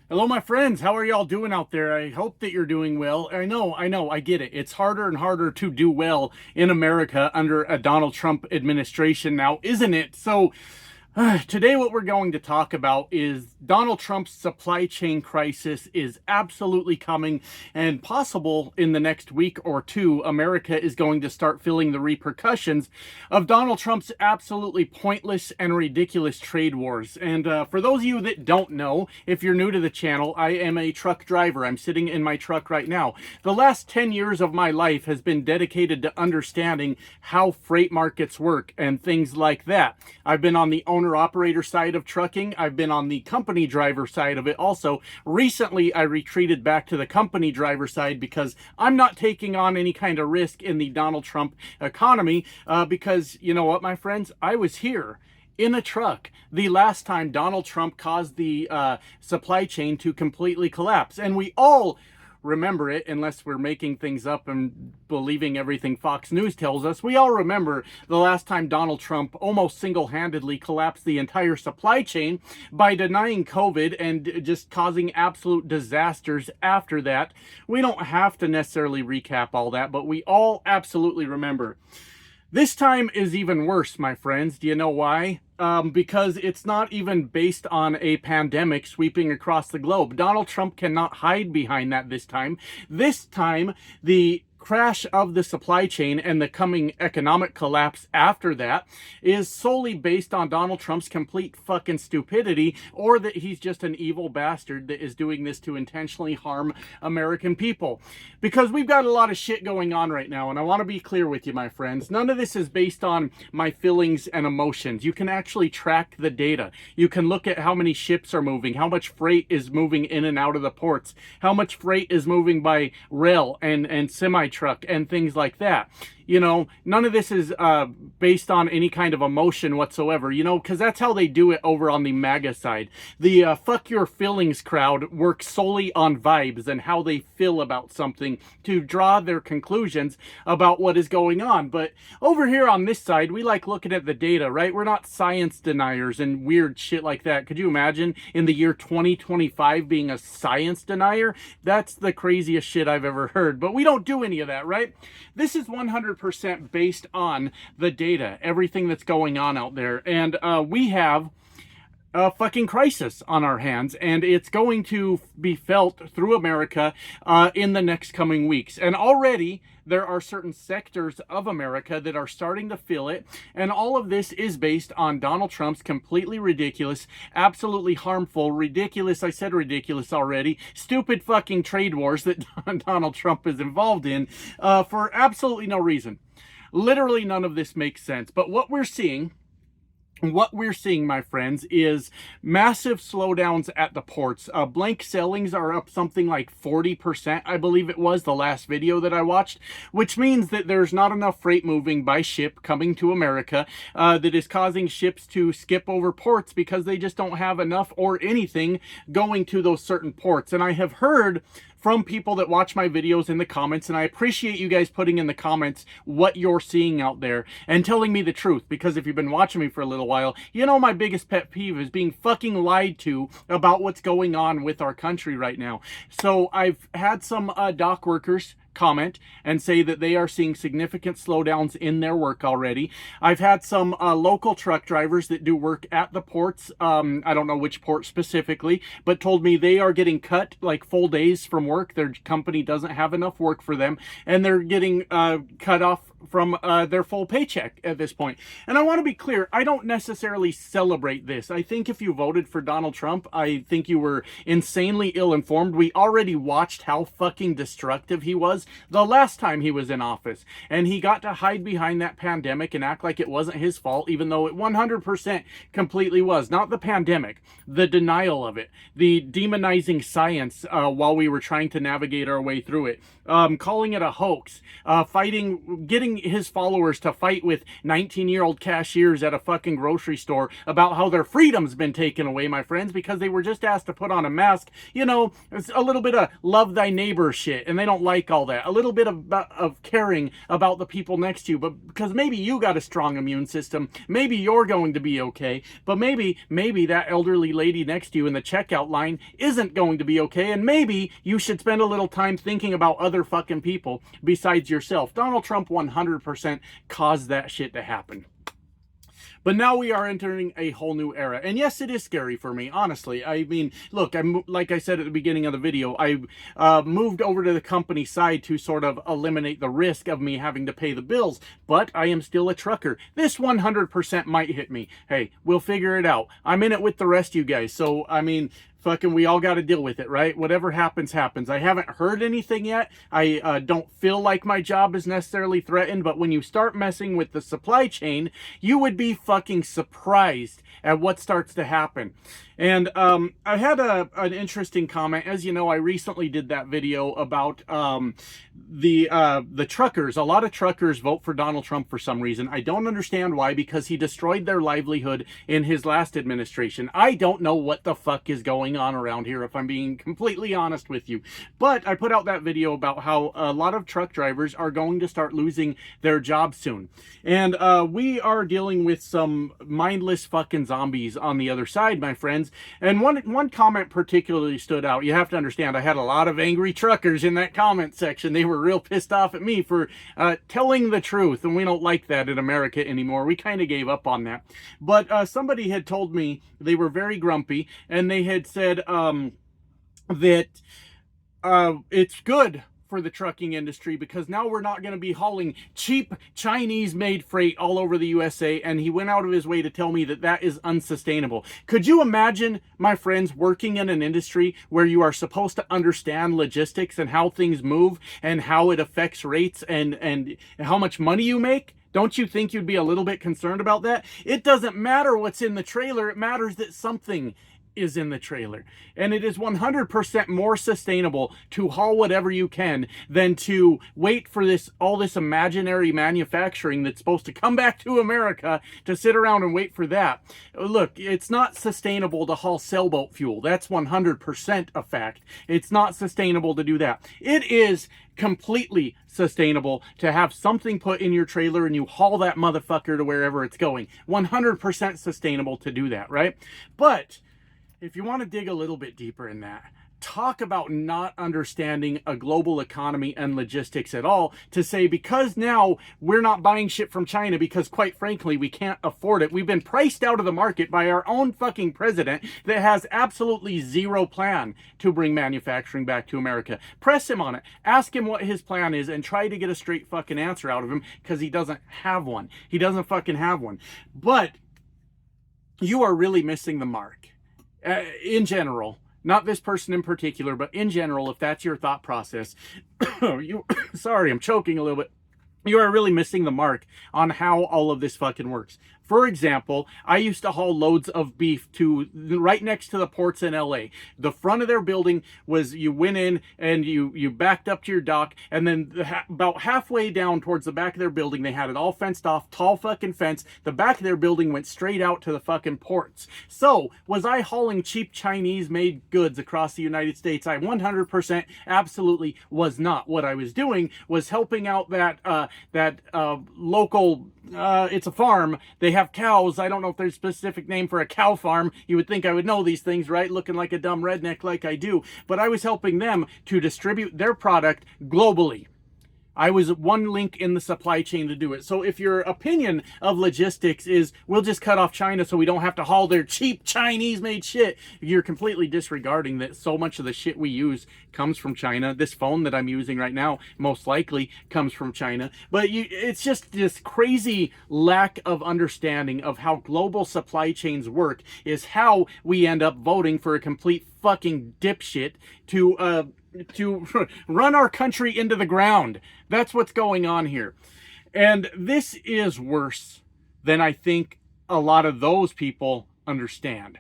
Hello, my friends. How are y'all doing out there? I hope that you're doing well. I get it. It's harder and harder to do well in America under a Donald Trump administration now, isn't it? So, today, what we're going to talk about is Donald Trump's supply chain crisis is absolutely coming and possible in the next week or two. America is going to start feeling the repercussions of Donald Trump's absolutely pointless and ridiculous trade wars. And for those of you that don't know, if you're new to the channel, I am a truck driver. I'm sitting in my truck right now. The last 10 years of my life has been dedicated to understanding how freight markets work and things like that. I've been on the owner-operator side of trucking. I've been on the company driver side of it also. Recently, I retreated back to the company driver side because I'm not taking on any kind of risk in the Donald Trump economy because, you know what, my friends? I was here in a truck the last time Donald Trump caused the supply chain to completely collapse. And we all remember it, unless we're making things up and believing everything Fox News tells us. We all remember the last time Donald Trump almost single-handedly collapsed the entire supply chain by denying COVID and just causing absolute disasters after that. We don't have to necessarily recap all that, but we all absolutely remember. This time is even worse, my friends. Do you know why? Because it's not even based on a pandemic sweeping across the globe. Donald Trump cannot hide behind that this time. This time, the crash of the supply chain and the coming economic collapse after that is solely based on Donald Trump's complete fucking stupidity, or that he's just an evil bastard that is doing this to intentionally harm American people. Because we've got a lot of shit going on right now, and I want to be clear with you, my friends. None of this is based on my feelings and emotions. You can actually track the data. You can look at how many ships are moving, how much freight is moving in and out of the ports, how much freight is moving by rail and semi-truck and things like that. You know, none of this is based on any kind of emotion whatsoever, you know, because that's how they do it over on the MAGA side. The fuck your feelings crowd works solely on vibes and how they feel about something to draw their conclusions about what is going on. But over here on this side, we like looking at the data, right? We're not science deniers and weird shit like that. Could you imagine in the year 2025 being a science denier? That's the craziest shit I've ever heard. But we don't do any of that, right? This is 100% based on the data, everything that's going on out there. And we have a fucking crisis on our hands, and it's going to be felt through America in the next coming weeks. And already there are certain sectors of America that are starting to feel it, and all of this is based on Donald Trump's completely ridiculous, absolutely harmful, ridiculous, I said ridiculous already, stupid fucking trade wars that Donald Trump is involved in for absolutely no reason. Literally none of this makes sense. But what we're seeing, my friends, is massive slowdowns at the ports. Blank sailings are up something like 40%, I believe it was, the last video that I watched, which means that there's not enough freight moving by ship coming to America that is causing ships to skip over ports because they just don't have enough or anything going to those certain ports. And I have heard from people that watch my videos in the comments, and I appreciate you guys putting in the comments what you're seeing out there and telling me the truth, because if you've been watching me for a little while, you know my biggest pet peeve is being fucking lied to about what's going on with our country right now. So I've had some dock workers comment and say that they are seeing significant slowdowns in their work already. I've had some local truck drivers that do work at the ports, I don't know which port specifically, but told me they are getting cut like full days from work. Their company doesn't have enough work for them, and they're getting cut off from their full paycheck at this point. And I want to be clear, I don't necessarily celebrate this. I think if you voted for Donald Trump, I think you were insanely ill-informed. We already watched how fucking destructive he was the last time he was in office, and he got to hide behind that pandemic and act like it wasn't his fault, even though it 100% completely was. Not the pandemic, the denial of it, the demonizing science while we were trying to navigate our way through it, calling it a hoax, getting getting his followers to fight with 19-year-old cashiers at a fucking grocery store about how their freedom's been taken away, my friends, because they were just asked to put on a mask. You know, it's a little bit of love thy neighbor shit, and they don't like all that. A little bit of caring about the people next to you, but because maybe you got a strong immune system, maybe you're going to be okay, but maybe that elderly lady next to you in the checkout line isn't going to be okay, and maybe you should spend a little time thinking about other fucking people besides yourself. Donald Trump 100% caused that shit to happen. But now we are entering a whole new era. And yes, it is scary for me, honestly. I mean, look, like I said at the beginning of the video, I moved over to the company side to sort of eliminate the risk of me having to pay the bills. But I am still a trucker. This 100% might hit me. Hey, we'll figure it out. I'm in it with the rest of you guys. So, I mean, fucking we all got to deal with it, right? Whatever happens, happens. I haven't heard anything yet. I don't feel like my job is necessarily threatened, but when you start messing with the supply chain, you would be fucking surprised at what starts to happen. And I had an interesting comment. As you know, I recently did that video about the truckers. A lot of truckers vote for Donald Trump for some reason. I don't understand why, because he destroyed their livelihood in his last administration. I don't know what the fuck is going on around here, if I'm being completely honest with you. But I put out that video about how a lot of truck drivers are going to start losing their jobs soon. And we are dealing with some mindless fucking zombies on the other side, my friends. And one comment particularly stood out. You have to understand, I had a lot of angry truckers in that comment section. They were real pissed off at me for telling the truth, and we don't like that in America anymore. We kind of gave up on that. But somebody had told me they were very grumpy, and they had said that it's good for the trucking industry because now we're not going to be hauling cheap Chinese-made freight all over the USA, and he went out of his way to tell me that that is unsustainable. Could you imagine, my friends, working in an industry where you are supposed to understand logistics and how things move and how it affects rates and how much money you make? Don't you think you'd be a little bit concerned about that? It doesn't matter what's in the trailer. It matters that something is in the trailer. And it is 100% more sustainable to haul whatever you can than to wait for all this imaginary manufacturing that's supposed to come back to America to sit around and wait for that. Look, it's not sustainable to haul sailboat fuel. That's 100% a fact. It's not sustainable to do that. It is completely sustainable to have something put in your trailer and you haul that motherfucker to wherever it's going. 100% sustainable to do that, right? But if you want to dig a little bit deeper in that, talk about not understanding a global economy and logistics at all, to say because now we're not buying shit from China because, quite frankly, we can't afford it. We've been priced out of the market by our own fucking president that has absolutely zero plan to bring manufacturing back to America. Press him on it. Ask him what his plan is and try to get a straight fucking answer out of him, because he doesn't have one. He doesn't fucking have one. But you are really missing the mark. In general, not this person in particular, but in general, if that's your thought process, sorry, I'm choking a little bit. You are really missing the mark on how all of this fucking works. For example, I used to haul loads of beef to right next to the ports in LA. The front of their building was, you went in and you backed up to your dock, and then about halfway down towards the back of their building, they had it all fenced off, tall fucking fence. The back of their building went straight out to the fucking ports. So, was I hauling cheap Chinese-made goods across the United States? I 100% absolutely was not. What I was doing was helping out that local, it's a farm. They have cows. I don't know if there's a specific name for a cow farm. You would think I would know these things, right? Looking like a dumb redneck like I do. But I was helping them to distribute their product globally. I was one link in the supply chain to do it. So if your opinion of logistics is, we'll just cut off China so we don't have to haul their cheap Chinese-made shit, you're completely disregarding that so much of the shit we use comes from China. This phone that I'm using right now most likely comes from China. But it's just this crazy lack of understanding of how global supply chains work is how we end up voting for a complete fucking dipshit to run our country into the ground. That's what's going on here. And this is worse than I think a lot of those people understand.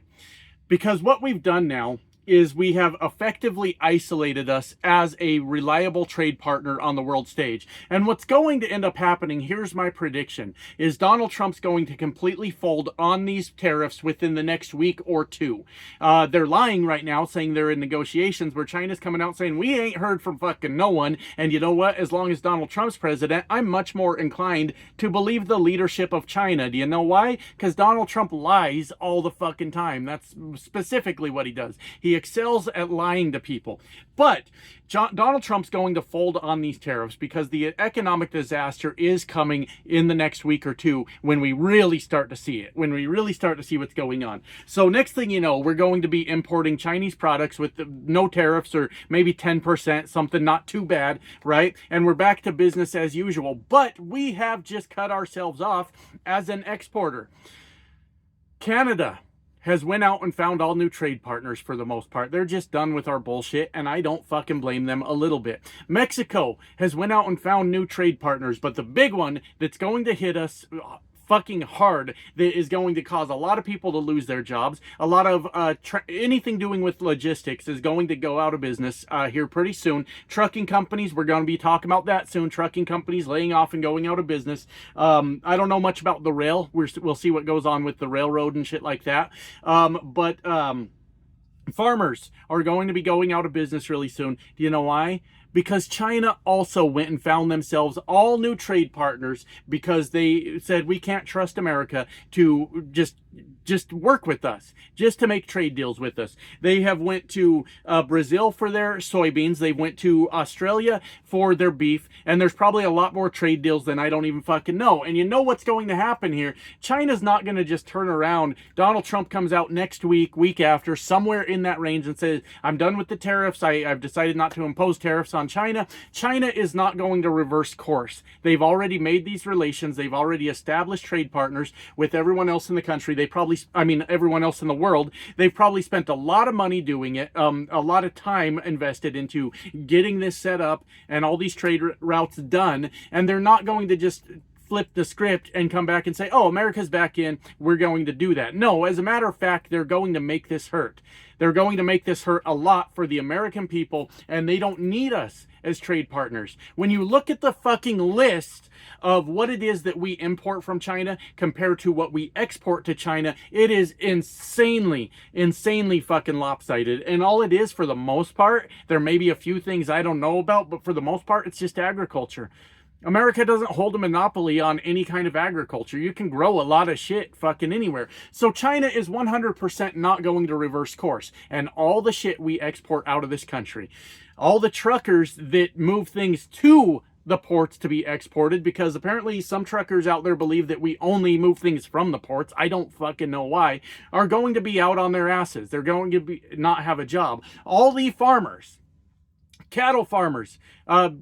Because what we've done now is we have effectively isolated us as a reliable trade partner on the world stage. And what's going to end up happening, here's my prediction, is Donald Trump's going to completely fold on these tariffs within the next week or two. They're lying right now, saying they're in negotiations, where China's coming out saying, we ain't heard from fucking no one. And you know what? As long as Donald Trump's president, I'm much more inclined to believe the leadership of China. Do you know why? Because Donald Trump lies all the fucking time. That's specifically what he does. He excels at lying to people. But Donald Trump's going to fold on these tariffs because the economic disaster is coming in the next week or two when we really start to see it, when we really start to see what's going on. So next thing you know, we're going to be importing Chinese products with no tariffs, or maybe 10%, something not too bad, right? And we're back to business as usual. But we have just cut ourselves off as an exporter. Canada has went out and found all new trade partners for the most part. They're just done with our bullshit, and I don't fucking blame them a little bit. Mexico has went out and found new trade partners, but the big one that's going to hit us fucking hard, that is going to cause a lot of people to lose their jobs, a lot of anything doing with logistics is going to go out of business here pretty soon. Trucking companies, we're going to be talking about that soon. Trucking companies laying off and going out of business. I don't know much about the rail. We'll see what goes on with the railroad and shit like that. But farmers are going to be going out of business really soon. Do you know why? Because China also went and found themselves all new trade partners because they said, we can't trust America to just work with us, just to make trade deals with us. They have went to Brazil for their soybeans. They went to Australia for their beef. And there's probably a lot more trade deals than I don't even fucking know. And you know what's going to happen here? China's not going to just turn around. Donald Trump comes out next week, week after, somewhere in that range and says, I'm done with the tariffs. I've decided not to impose tariffs on China. China is not going to reverse course. They've already made these relations. They've already established trade partners with everyone else in the country. Everyone else in the world. They've probably spent a lot of money doing it, a lot of time invested into getting this set up and all these trade routes done. And they're not going to just flip the script and come back and say, oh, America's back in, we're going to do that. No, as a matter of fact, they're going to make this hurt. They're going to make this hurt a lot for the American people, and they don't need us as trade partners. When you look at the fucking list of what it is that we import from China compared to what we export to China, it is insanely fucking lopsided. And all it is, for the most part, there may be a few things I don't know about, but for the most part, it's just agriculture. America doesn't hold a monopoly on any kind of agriculture. You can grow a lot of shit fucking anywhere. So China is 100% not going to reverse course. And all the shit we export out of this country, all the truckers that move things to the ports to be exported, because apparently some truckers out there believe that we only move things from the ports, I don't fucking know why, are going to be out on their asses. They're going to not have a job. All the farmers, cattle farmers, and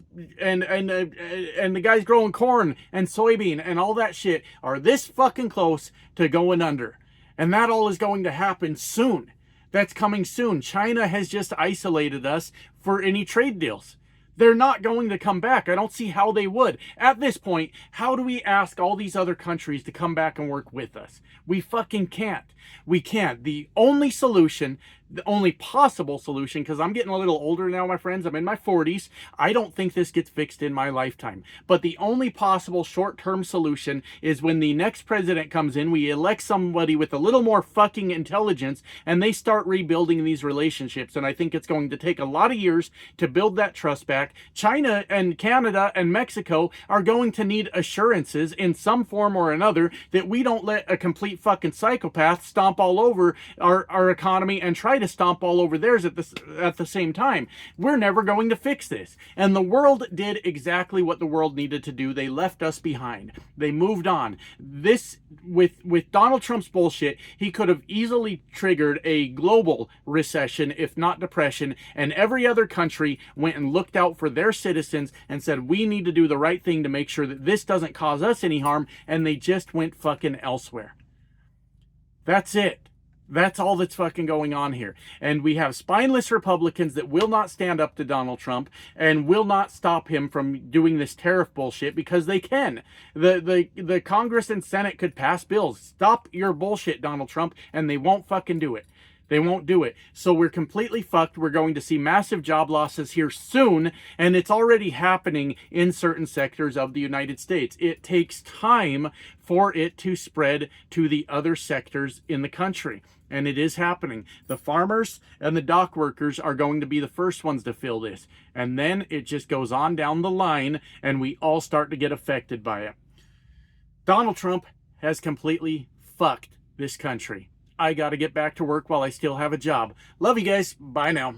the guys growing corn and soybean and all that shit are this fucking close to going under. And that all is going to happen soon. That's coming soon. China has just isolated us for any trade deals. They're not going to come back. I don't see how they would. At this point, how do we ask all these other countries to come back and work with us? We fucking can't. We can't. The only solution, the only possible solution, because I'm getting a little older now, my friends. I'm in my 40s. I don't think this gets fixed in my lifetime. But the only possible short-term solution is when the next president comes in, we elect somebody with a little more fucking intelligence, and they start rebuilding these relationships. And I think it's going to take a lot of years to build that trust back. China and Canada and Mexico are going to need assurances in some form or another that we don't let a complete fucking psychopath stomp all over our economy and try to stomp all over theirs at the same time. We're never going to fix this. And the world did exactly what the world needed to do. They left us behind. They moved on. This, with Donald Trump's bullshit, he could have easily triggered a global recession, if not depression, and every other country went and looked out for their citizens and said, we need to do the right thing to make sure that this doesn't cause us any harm, and they just went fucking elsewhere. That's it. That's all that's fucking going on here. And we have spineless Republicans that will not stand up to Donald Trump and will not stop him from doing this tariff bullshit, because they can. The Congress and Senate could pass bills. Stop your bullshit, Donald Trump, and they won't fucking do it. They won't do it. So we're completely fucked. We're going to see massive job losses here soon, and it's already happening in certain sectors of the United States. It takes time for it to spread to the other sectors in the country. And it is happening. The farmers and the dock workers are going to be the first ones to feel this. And then it just goes on down the line, and we all start to get affected by it. Donald Trump has completely fucked this country. I got to get back to work while I still have a job. Love you guys. Bye now.